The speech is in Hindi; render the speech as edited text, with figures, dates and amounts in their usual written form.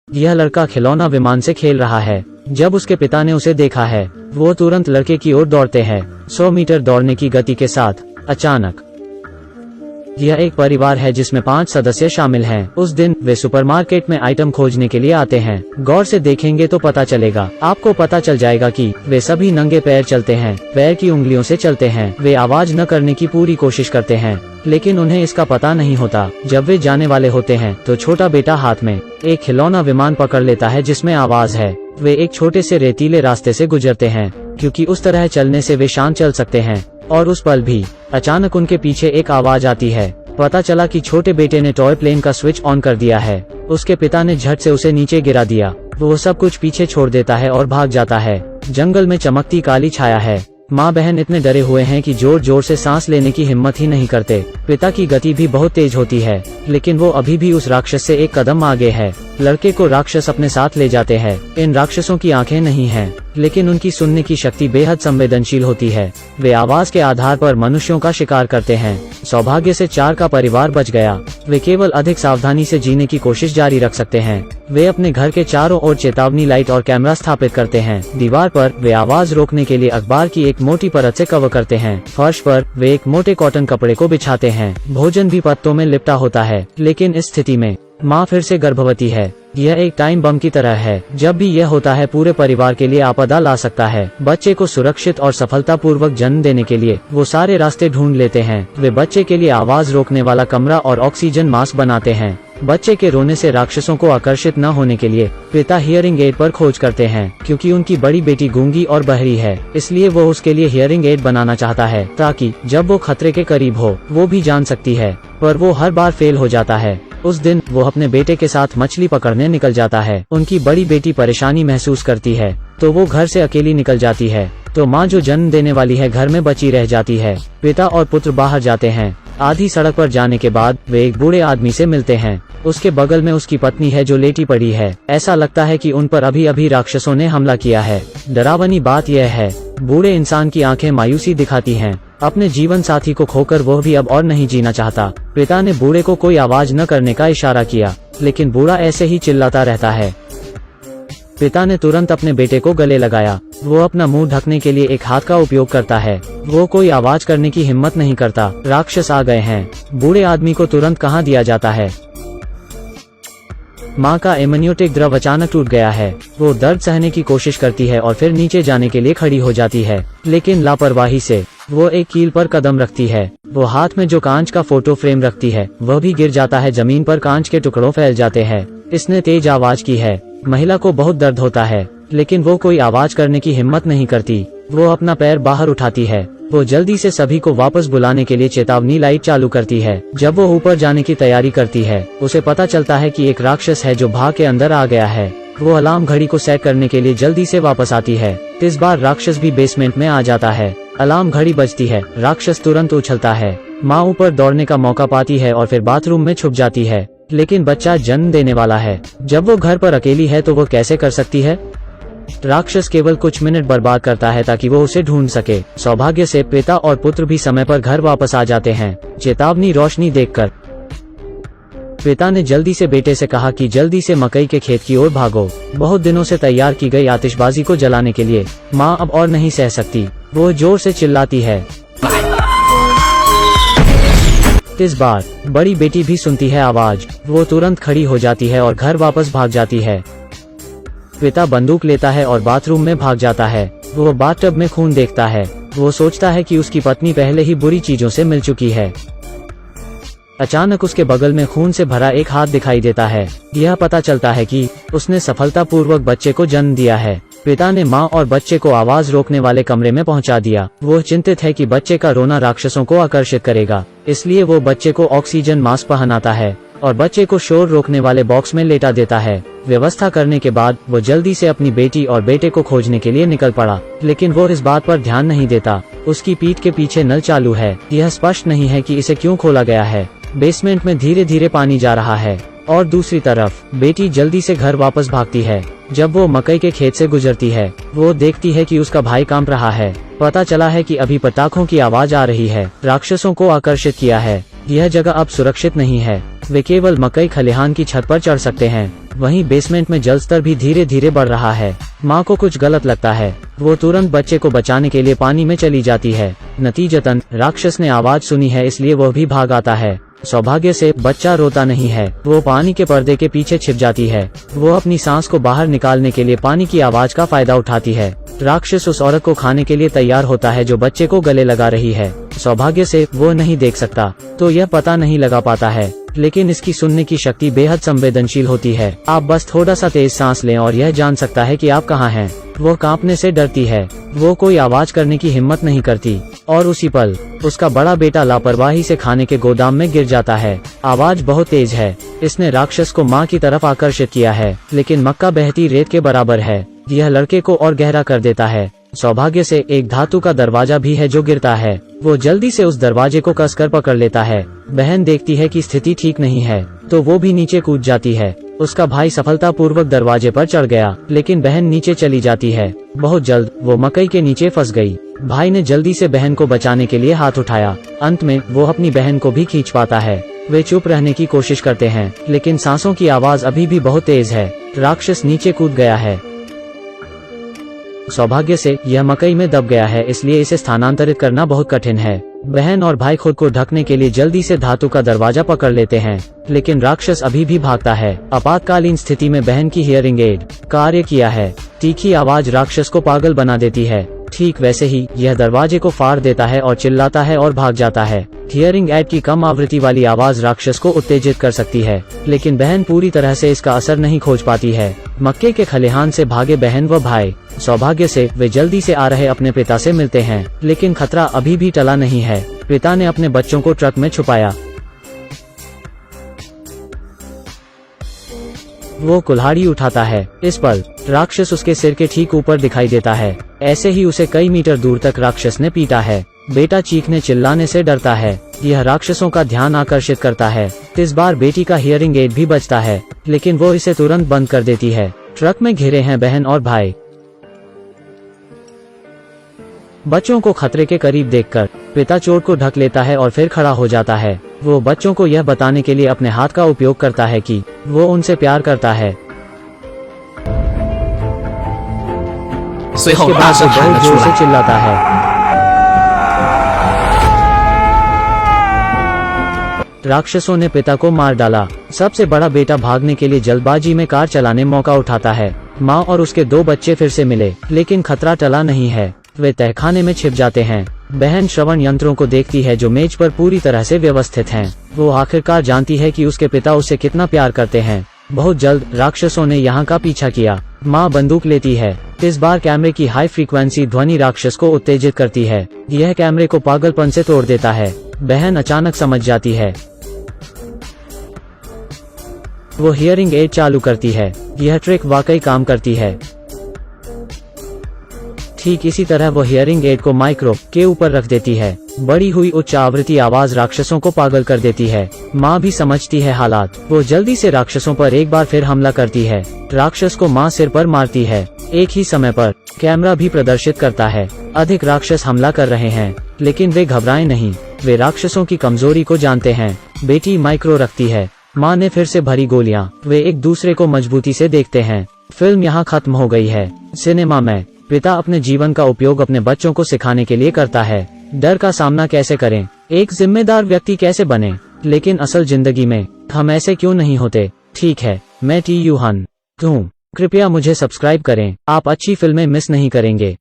यह लड़का खिलौना विमान से खेल रहा है। जब उसके पिता ने उसे देखा है, वो तुरंत लड़के की ओर दौड़ते हैं 100 मीटर दौड़ने की गति के साथ। अचानक यह एक परिवार है जिसमें 5 सदस्य शामिल हैं। उस दिन वे सुपरमार्केट में आइटम खोजने के लिए आते हैं। गौर से देखेंगे तो पता चलेगा, आपको पता चल जाएगा कि वे सभी नंगे पैर चलते हैं, पैर की उंगलियों से चलते हैं। वे आवाज न करने की पूरी कोशिश करते हैं, लेकिन उन्हें इसका पता नहीं होता। जब वे जाने वाले होते हैं तो छोटा बेटा हाथ में एक खिलौना विमान पकड़ लेता है जिसमें आवाज है। वे एक छोटे से रेतीले रास्ते से गुजरते हैं, क्योंकि उस तरह चलने से वे शांत चल सकते हैं। और उस पल भी अचानक उनके पीछे एक आवाज आती है। पता चला कि छोटे बेटे ने टॉय प्लेन का स्विच ऑन कर दिया है। उसके पिता ने झट से उसे नीचे गिरा दिया। वो सब कुछ पीछे छोड़ देता है और भाग जाता है। जंगल में चमकती काली छाया है। माँ बहन इतने डरे हुए हैं कि जोर जोर से सांस लेने की हिम्मत ही नहीं करते। पिता की गति भी बहुत तेज होती है, लेकिन वो अभी भी उस राक्षस से एक कदम आगे है। लड़के को राक्षस अपने साथ ले जाते हैं। इन राक्षसों की आंखें नहीं हैं, लेकिन उनकी सुनने की शक्ति बेहद संवेदनशील होती है। वे आवाज के आधार पर मनुष्यों का शिकार करते हैं। सौभाग्य से 4 का परिवार बच गया। वे केवल अधिक सावधानी से जीने की कोशिश जारी रख सकते हैं। वे अपने घर के चारों ओर चेतावनी लाइट और कैमरा स्थापित करते हैं। दीवार पर वे आवाज रोकने के लिए अखबार की एक मोटी परत से कवर करते हैं। फर्श पर वे एक मोटे कॉटन कपड़े को बिछाते हैं। भोजन भी पत्तों में लिपटा होता है। लेकिन इस स्थिति में माँ फिर से गर्भवती है। यह एक टाइम बम की तरह है। जब भी यह होता है, पूरे परिवार के लिए आपदा ला सकता है। बच्चे को सुरक्षित और सफलतापूर्वक जन्म देने के लिए वो सारे रास्ते ढूंढ लेते हैं। वे बच्चे के लिए आवाज रोकने वाला कमरा और ऑक्सीजन मास्क बनाते हैं। बच्चे के रोने से राक्षसों को आकर्षित न होने के लिए पिता हियरिंग एड पर खोज करते हैं। क्योंकि उनकी बड़ी बेटी गूंगी और बहरी है, इसलिए वो उसके लिए हियरिंग एड बनाना चाहता है, ताकि जब वो खतरे के करीब हो वो भी जान सकती है। पर वो हर बार फेल हो जाता है। उस दिन वो अपने बेटे के साथ मछली पकड़ने निकल जाता है। उनकी बड़ी बेटी परेशानी महसूस करती है, तो वो घर से अकेली निकल जाती है। तो माँ जो जन्म देने वाली है घर में बची रह जाती है। पिता और पुत्र बाहर जाते हैं। आधी सड़क पर जाने के बाद वे एक बूढ़े आदमी से मिलते हैं। उसके बगल में उसकी पत्नी है जो लेटी पड़ी है। ऐसा लगता है कि उन पर अभी अभी राक्षसों ने हमला किया है। डरावनी बात यह है, बूढ़े इंसान की आंखें मायूसी दिखाती हैं। अपने जीवन साथी को खोकर वह भी अब और नहीं जीना चाहता। पिता ने बूढ़े को कोई आवाज न करने का इशारा किया, लेकिन बूढ़ा ऐसे ही चिल्लाता रहता है। पिता ने तुरंत अपने बेटे को गले लगाया। वो अपना मुंह ढकने के लिए एक हाथ का उपयोग करता है। वो कोई आवाज करने की हिम्मत नहीं करता। राक्षस आ गए हैं। बूढ़े आदमी को तुरंत कहाँ दिया जाता है। माँ का एमनियोटिक द्रव अचानक टूट गया है। वो दर्द सहने की कोशिश करती है और फिर नीचे जाने के लिए खड़ी हो जाती है, लेकिन लापरवाही से वो एक कील पर कदम रखती है। वो हाथ में जो कांच का फोटो फ्रेम रखती है वह भी गिर जाता है। जमीन पर कांच के टुकड़ों फैल जाते हैं। इसने तेज आवाज की है। महिला को बहुत दर्द होता है, लेकिन वो कोई आवाज करने की हिम्मत नहीं करती। वो अपना पैर बाहर उठाती है। वो जल्दी से सभी को वापस बुलाने के लिए चेतावनी लाइट चालू करती है। जब वो ऊपर जाने की तैयारी करती है, उसे पता चलता है कि एक राक्षस है जो भाग के अंदर आ गया है। वो अलार्म घड़ी को सेट करने के लिए जल्दी से वापस आती है। इस बार राक्षस भी बेसमेंट में आ जाता है। अलार्म घड़ी बजती है। राक्षस तुरंत उछलता है। माँ ऊपर दौड़ने का मौका पाती है और फिर बाथरूम में छुप जाती है, लेकिन बच्चा जन्म देने वाला है। जब वो घर पर अकेली है तो वो कैसे कर सकती है। राक्षस केवल कुछ मिनट बर्बाद करता है ताकि वो उसे ढूंढ सके। सौभाग्य से पिता और पुत्र भी समय पर घर वापस आ जाते हैं। चेतावनी रोशनी देखकर पिता ने जल्दी से बेटे से कहा कि जल्दी से मकई के खेत की ओर भागो। बहुत दिनों से तैयार की गई आतिशबाजी को जलाने के लिए माँ अब और नहीं सह सकती। वो जोर से चिल्लाती है। इस बार बड़ी बेटी भी सुनती है आवाज। वो तुरंत खड़ी हो जाती है और घर वापस भाग जाती है। पिता बंदूक लेता है और बाथरूम में भाग जाता है। वो बाथटब में खून देखता है। वो सोचता है कि उसकी पत्नी पहले ही बुरी चीजों से मिल चुकी है। अचानक उसके बगल में खून से भरा एक हाथ दिखाई देता है। यह पता चलता है कि उसने सफलतापूर्वक बच्चे को जन्म दिया है। पिता ने माँ और बच्चे को आवाज रोकने वाले कमरे में पहुंचा दिया। वो चिंतित है कि बच्चे का रोना राक्षसों को आकर्षित करेगा, इसलिए वो बच्चे को ऑक्सीजन मास्क पहनाता है और बच्चे को शोर रोकने वाले बॉक्स में लेटा देता है। व्यवस्था करने के बाद वो जल्दी से अपनी बेटी और बेटे को खोजने के लिए निकल पड़ा, लेकिन वो इस बात पर ध्यान नहीं देता। उसकी पीठ के पीछे नल चालू है। यह स्पष्ट नहीं है कि इसे क्यों खोला गया है। बेसमेंट में धीरे धीरे पानी जा रहा है और दूसरी तरफ बेटी जल्दी से घर वापस भागती है। जब वो मकई के खेत से गुजरती है, वो देखती है कि उसका भाई कांप रहा है। पता चला है कि अभी पटाखों की आवाज आ रही है। राक्षसों को आकर्षित किया है। यह जगह अब सुरक्षित नहीं है। वे केवल मकई खलिहान की छत पर चढ़ सकते हैं। वहीं बेसमेंट में जल स्तर भी धीरे धीरे बढ़ रहा है। माँ को कुछ गलत लगता है। वो तुरंत बच्चे को बचाने के लिए पानी में चली जाती है। नतीजतन राक्षस ने आवाज सुनी है, इसलिए वह भी भाग आता है। सौभाग्य से बच्चा रोता नहीं है। वो पानी के पर्दे के पीछे छिप जाती है। वो अपनी सांस को बाहर निकालने के लिए पानी की आवाज का फायदा उठाती है। राक्षस उस औरत को खाने के लिए तैयार होता है जो बच्चे को गले लगा रही है। सौभाग्य से वो नहीं देख सकता, तो यह पता नहीं लगा पाता है, लेकिन इसकी सुनने की शक्ति बेहद संवेदनशील होती है। आप बस थोड़ा सा तेज सांस लें और यह जान सकता है कि आप कहाँ हैं। वो कांपने से डरती है। वो कोई आवाज करने की हिम्मत नहीं करती और उसी पल उसका बड़ा बेटा लापरवाही से खाने के गोदाम में गिर जाता है। आवाज बहुत तेज है। इसने राक्षस को माँ की तरफ आकर्षित किया है, लेकिन मक्का बहती रेत के बराबर है। यह लड़के को और गहरा कर देता है। सौभाग्य से एक धातु का दरवाजा भी है जो गिरता है। वो जल्दी से उस दरवाजे को कसकर पकड़ लेता है। बहन देखती है कि स्थिति ठीक नहीं है, तो वो भी नीचे कूद जाती है। उसका भाई सफलतापूर्वक दरवाजे पर चढ़ गया, लेकिन बहन नीचे चली जाती है। बहुत जल्द वो मकई के नीचे फंस गई। भाई ने जल्दी से बहन को बचाने के लिए हाथ उठाया। अंत में वो अपनी बहन को भी खींच पाता है। वे चुप रहने की कोशिश करते हैं, लेकिन सांसों की आवाज अभी भी बहुत तेज है। राक्षस नीचे कूद गया है। सौभाग्य से यह मकई में दब गया है, इसलिए इसे स्थानांतरित करना बहुत कठिन है। बहन और भाई खुद को ढकने के लिए जल्दी से धातु का दरवाजा पकड़ लेते हैं, लेकिन राक्षस अभी भी भागता है। आपातकालीन स्थिति में बहन की हियरिंग एड कार्य किया है। तीखी आवाज राक्षस को पागल बना देती है। ठीक वैसे ही यह दरवाजे को फाड़ देता है और चिल्लाता है और भाग जाता है। हियरिंग एड की कम आवृत्ति वाली आवाज राक्षस को उत्तेजित कर सकती है, लेकिन बहन पूरी तरह से इसका असर नहीं खोज पाती है। मक्के के खलिहान से भागे बहन व भाई। सौभाग्य से वे जल्दी से आ रहे अपने पिता से मिलते हैं, लेकिन खतरा अभी भी टला नहीं है। पिता ने अपने बच्चों को ट्रक में छुपाया। वो कुल्हाड़ी उठाता है। इस पल राक्षस उसके सिर के ठीक ऊपर दिखाई देता है। ऐसे ही उसे कई मीटर दूर तक राक्षस ने पीटा है। बेटा चीखने चिल्लाने से डरता है। यह राक्षसों का ध्यान आकर्षित करता है। इस बार बेटी का हियरिंग एड भी बचता है, लेकिन वो इसे तुरंत बंद कर देती है। ट्रक में घिरे हैं बहन और भाई। बच्चों को खतरे के करीब देखकर पिता चोट को ढक लेता है और फिर खड़ा हो जाता है। वो बच्चों को यह बताने के लिए अपने हाथ का उपयोग करता है कि वो उनसे प्यार करता है। इसके बाद वो बहुत जोर से चिल्लाता है। राक्षसों ने पिता को मार डाला। सबसे बड़ा बेटा भागने के लिए जल्दबाजी में कार चलाने मौका उठाता है। माँ और उसके 2 बच्चे फिर से मिले, लेकिन खतरा टला नहीं है। वे तहखाने में छिप जाते हैं। बहन श्रवण यंत्रों को देखती है जो मेज पर पूरी तरह से व्यवस्थित हैं। वो आखिरकार जानती है कि उसके पिता उसे कितना प्यार करते हैं। बहुत जल्द राक्षसों ने यहाँ का पीछा किया। माँ बंदूक लेती है। इस बार कैमरे की हाई फ्रीक्वेंसी ध्वनि राक्षस को उत्तेजित करती है। यह कैमरे को पागलपन से तोड़ देता है। बहन अचानक समझ जाती है। वो हियरिंग एड चालू करती है। यह ट्रिक वाकई काम करती है। ठीक इसी तरह वो हियरिंग एड को माइक्रो के ऊपर रख देती है। बड़ी हुई उच्च आवृत्ति आवाज राक्षसों को पागल कर देती है। माँ भी समझती है हालात। वो जल्दी से राक्षसों पर एक बार फिर हमला करती है। राक्षस को माँ सिर पर मारती है। एक ही समय पर कैमरा भी प्रदर्शित करता है अधिक राक्षस हमला कर रहे हैं, लेकिन वे घबराए नहीं। वे राक्षसों की कमजोरी को जानते हैं। बेटी माइक्रो रखती है। माँ ने फिर से भरी गोलियां। वे एक दूसरे को मजबूती से देखते हैं। फिल्म यहाँ खत्म हो गई है। सिनेमा में पिता अपने जीवन का उपयोग अपने बच्चों को सिखाने के लिए करता है। डर का सामना कैसे करें, एक जिम्मेदार व्यक्ति कैसे बने। लेकिन असल जिंदगी में हम ऐसे क्यों नहीं होते। ठीक है, मैं टी यू हन हूँ। कृपया मुझे सब्सक्राइब करें। आप अच्छी फिल्में मिस नहीं करेंगे।